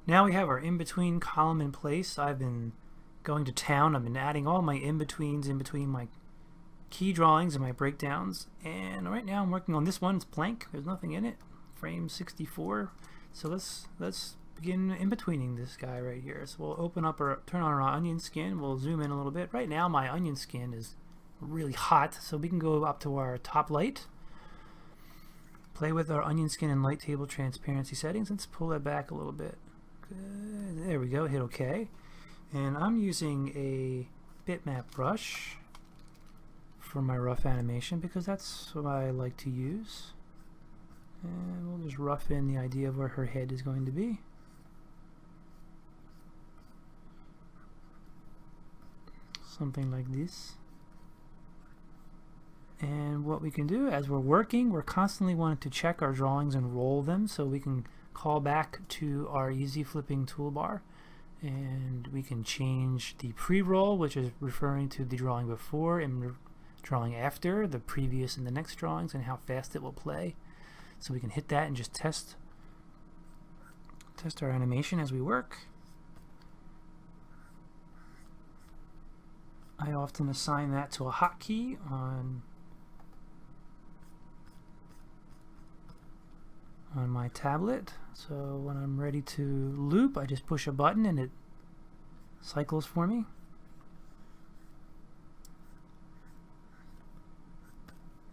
Now we have our in-between column in place. I've been going to town. I've been adding all my in-betweens in between my key drawings and my breakdowns. And right now I'm working on this one. It's blank. There's nothing in it. Frame 64. So let's begin in-betweening this guy right here. So we'll open up or turn on our onion skin. We'll zoom in a little bit. Right now my onion skin is really hot, so we can go up to our top light. Play with our onion skin and light table transparency settings. Let's pull that back a little bit. Good. There we go. Hit OK. And I'm using a bitmap brush for my rough animation because that's what I like to use. And we'll just rough in the idea of where her head is going to be. Something like this. And what we can do as we're working, we're constantly wanting to check our drawings and roll them so we can call back to our easy flipping toolbar, and we can change the pre-roll, which is referring to the drawing before, and the drawing after, the previous and the next drawings, and how fast it will play. So we can hit that and just test our animation as we work. I often assign that to a hotkey on my tablet, so when I'm ready to loop I just push a button and it cycles for me.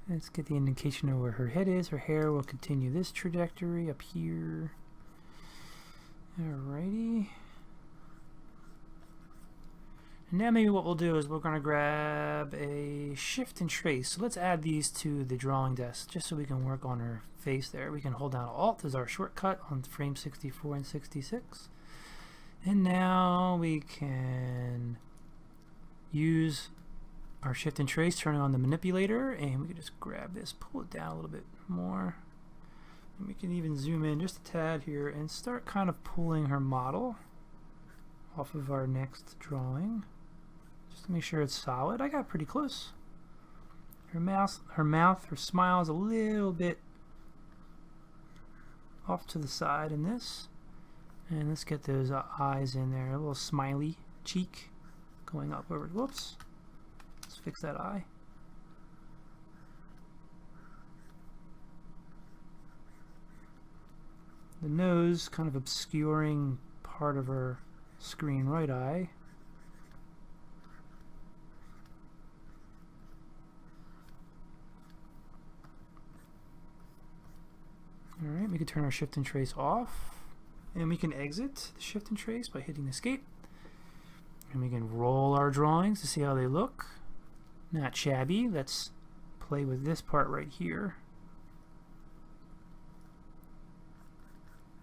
Let's get the indication of where her head is. Her hair will continue this trajectory up here. Alrighty. And now maybe what we'll do is we're going to grab a shift and trace. So let's add these to the drawing desk just so we can work on her face there. We can hold down Alt as our shortcut on frame 64 and 66. And now we can use our shift and trace, turning on the manipulator, and we can just grab this, pull it down a little bit more. And we can even zoom in just a tad here and start kind of pulling her model off of our next drawing. Just to make sure it's solid. I got pretty close. Her smile is a little bit off to the side in this. And let's get those eyes in there. A little smiley cheek going up over. Whoops. Let's fix that eye. The nose kind of obscuring part of her screen right eye. Alright, we can turn our shift and trace off, and we can exit the shift and trace by hitting escape, and we can roll our drawings to see how they look. Not shabby. Let's play with this part right here.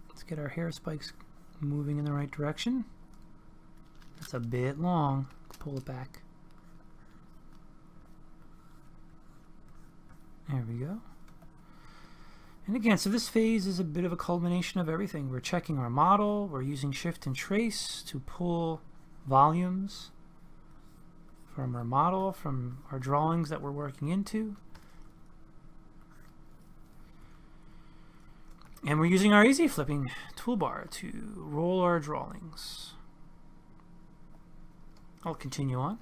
Let's get our hair spikes moving in the right direction. That's a bit long. Pull it back. There we go. And again, so this phase is a bit of a culmination of everything. We're checking our model, we're using shift and trace to pull volumes from our model, from our drawings that we're working into. And we're using our easy flipping toolbar to roll our drawings. I'll continue on.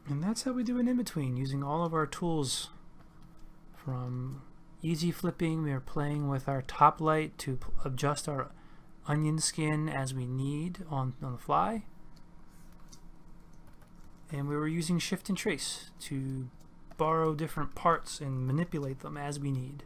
And that's how we do an in-between, using all of our tools. From easy flipping, we are playing with our top light to adjust our onion skin as we need on the fly. And we were using shift and trace to borrow different parts and manipulate them as we need.